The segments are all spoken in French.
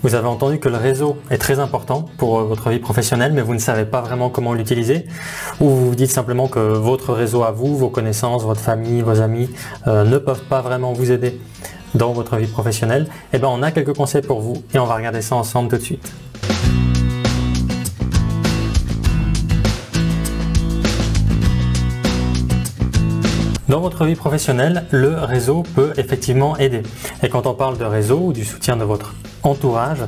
Vous avez entendu que le réseau est très important pour votre vie professionnelle, mais vous ne savez pas vraiment comment l'utiliser, ou vous vous dites simplement que votre réseau à vous, vos connaissances, votre famille, vos amis ne peuvent pas vraiment vous aider dans votre vie professionnelle. Eh bien, on a quelques conseils pour vous et on va regarder ça ensemble tout de suite. Dans votre vie professionnelle, le réseau peut effectivement aider. Et quand on parle de réseau ou du soutien de votre entourage,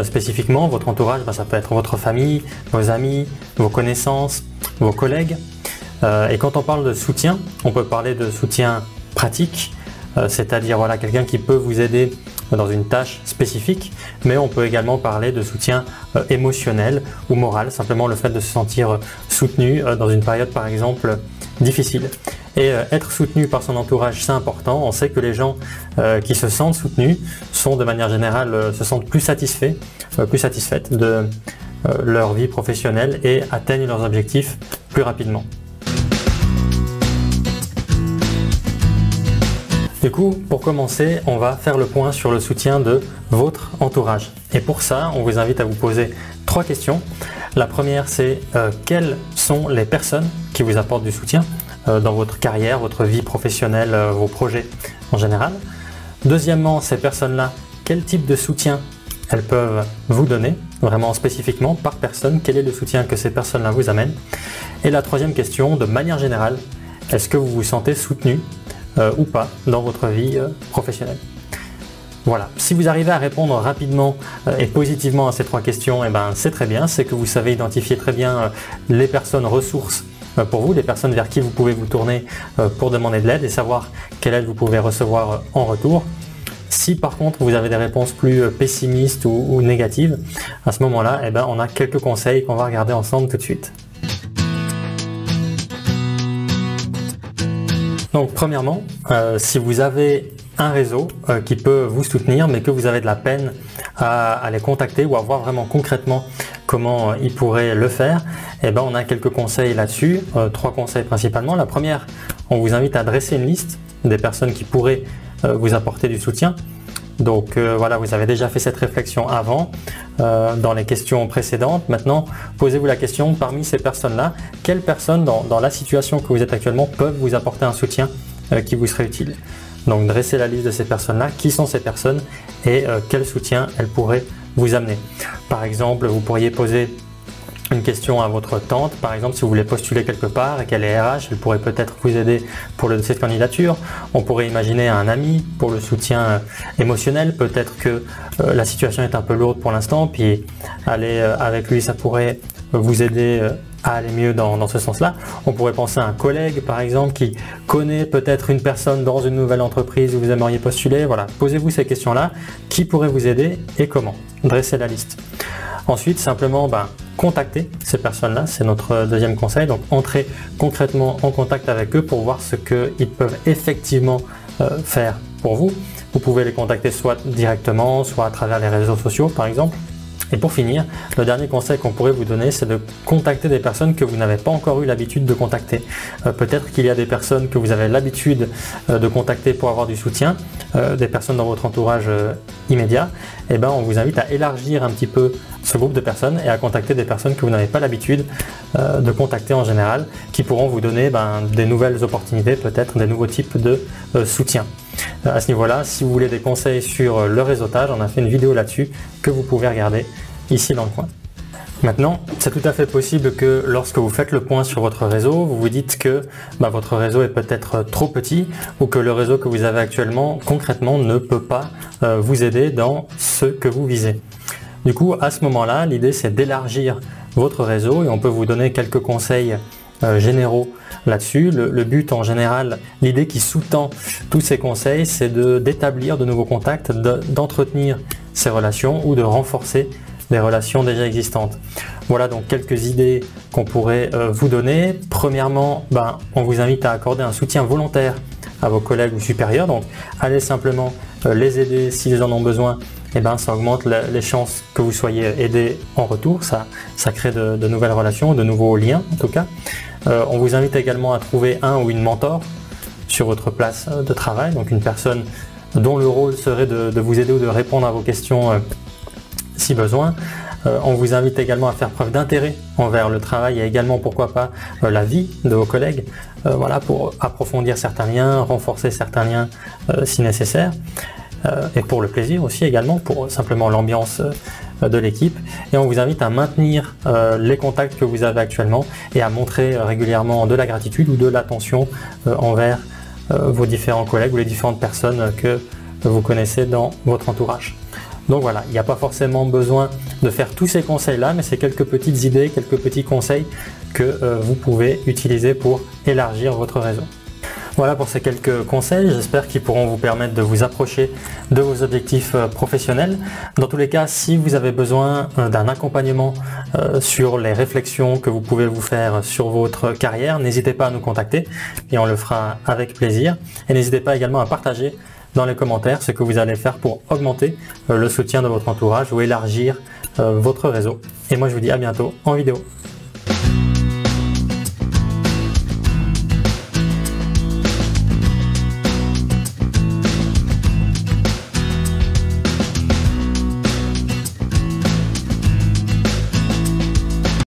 spécifiquement votre entourage, ça peut être votre famille, vos amis, vos connaissances, vos collègues. Et quand on parle de soutien, on peut parler de soutien pratique, c'est-à-dire voilà, quelqu'un qui peut vous aider dans une tâche spécifique, mais on peut également parler de soutien émotionnel ou moral, simplement le fait de se sentir soutenu dans une période par exemple difficile. Et être soutenu par son entourage, c'est important. On sait que les gens qui se sentent soutenus sont de manière générale se sentent plus satisfaites de leur vie professionnelle et atteignent leurs objectifs plus rapidement. Du coup, pour commencer, on va faire le point sur le soutien de votre entourage. Et pour ça, on vous invite à vous poser 3 questions. La première, c'est quelles sont les personnes qui vous apportent du soutien dans votre carrière, votre vie professionnelle, vos projets en général. Deuxièmement, ces personnes-là, quel type de soutien elles peuvent vous donner, vraiment spécifiquement par personne, quel est le soutien que ces personnes-là vous amènent. Et la troisième question, de manière générale, est-ce que vous vous sentez soutenu ou pas dans votre vie professionnelle? Voilà, si vous arrivez à répondre rapidement et positivement à ces 3 questions, c'est très bien, c'est que vous savez identifier très bien les personnes ressources pour vous, les personnes vers qui vous pouvez vous tourner pour demander de l'aide et savoir quelle aide vous pouvez recevoir en retour. Si par contre vous avez des réponses plus pessimistes ou négatives, à ce moment-là, on a quelques conseils qu'on va regarder ensemble tout de suite. Donc premièrement, si vous avez un réseau qui peut vous soutenir mais que vous avez de la peine à les contacter ou à voir vraiment concrètement comment ils pourraient le faire, on a quelques conseils là-dessus, 3 conseils principalement. La première, on vous invite à dresser une liste des personnes qui pourraient vous apporter du soutien. Donc voilà, vous avez déjà fait cette réflexion avant dans les questions précédentes. Maintenant, posez-vous la question, parmi ces personnes-là, quelles personnes dans la situation que vous êtes actuellement peuvent vous apporter un soutien qui vous serait utile? Donc dressez la liste de ces personnes-là, qui sont ces personnes et quel soutien elles pourraient vous amener. Par exemple, vous pourriez poser une question à votre tante, par exemple si vous voulez postuler quelque part et qu'elle est RH, elle pourrait peut-être vous aider pour le dossier de candidature. On pourrait imaginer un ami pour le soutien émotionnel, peut-être que la situation est un peu lourde pour l'instant, puis aller avec lui ça pourrait vous aider à aller mieux dans ce sens-là. On pourrait penser à un collègue par exemple qui connaît peut-être une personne dans une nouvelle entreprise où vous aimeriez postuler. Voilà, posez-vous ces questions-là, qui pourrait vous aider et comment? Dressez la liste. Ensuite, simplement contactez ces personnes-là, c'est notre deuxième conseil. Donc entrez concrètement en contact avec eux pour voir ce qu'ils peuvent effectivement faire pour vous. Vous pouvez les contacter soit directement, soit à travers les réseaux sociaux par exemple. Et pour finir, le dernier conseil qu'on pourrait vous donner, c'est de contacter des personnes que vous n'avez pas encore eu l'habitude de contacter. Peut-être qu'il y a des personnes que vous avez l'habitude de contacter pour avoir du soutien, des personnes dans votre entourage immédiat. On vous invite à élargir un petit peu ce groupe de personnes et à contacter des personnes que vous n'avez pas l'habitude de contacter en général, qui pourront vous donner des nouvelles opportunités, peut-être des nouveaux types de soutien. À ce niveau-là, si vous voulez des conseils sur le réseautage, on a fait une vidéo là-dessus que vous pouvez regarder ici dans le coin. Maintenant, c'est tout à fait possible que lorsque vous faites le point sur votre réseau, vous vous dites que votre réseau est peut-être trop petit ou que le réseau que vous avez actuellement, concrètement, ne peut pas vous aider dans ce que vous visez. Du coup, à ce moment-là, l'idée c'est d'élargir votre réseau et on peut vous donner quelques conseils généraux là-dessus. Le but en général, l'idée qui sous-tend tous ces conseils, c'est d'établir de nouveaux contacts, d'entretenir ces relations ou de renforcer les relations déjà existantes. Voilà donc quelques idées qu'on pourrait vous donner. Premièrement, on vous invite à accorder un soutien volontaire à vos collègues ou supérieurs. Donc allez simplement les aider s'ils en ont besoin. Ça augmente les chances que vous soyez aidé en retour. Ça crée de nouvelles relations, de nouveaux liens en tout cas. On vous invite également à trouver un ou une mentor sur votre place de travail. Donc une personne dont le rôle serait de vous aider ou de répondre à vos questions si besoin. On vous invite également à faire preuve d'intérêt envers le travail et également pourquoi pas la vie de vos collègues, voilà, pour approfondir certains liens, renforcer certains liens si nécessaire, et pour le plaisir aussi également, pour simplement l'ambiance de l'équipe. Et on vous invite à maintenir les contacts que vous avez actuellement et à montrer régulièrement de la gratitude ou de l'attention envers vos différents collègues ou les différentes personnes que vous connaissez dans votre entourage. Donc voilà, il n'y a pas forcément besoin de faire tous ces conseils-là, mais c'est quelques petites idées, quelques petits conseils que vous pouvez utiliser pour élargir votre réseau. Voilà pour ces quelques conseils, j'espère qu'ils pourront vous permettre de vous approcher de vos objectifs professionnels. Dans tous les cas, si vous avez besoin d'un accompagnement sur les réflexions que vous pouvez vous faire sur votre carrière, n'hésitez pas à nous contacter et on le fera avec plaisir. Et n'hésitez pas également à partager dans les commentaires ce que vous allez faire pour augmenter le soutien de votre entourage ou élargir votre réseau. Et moi je vous dis à bientôt en vidéo.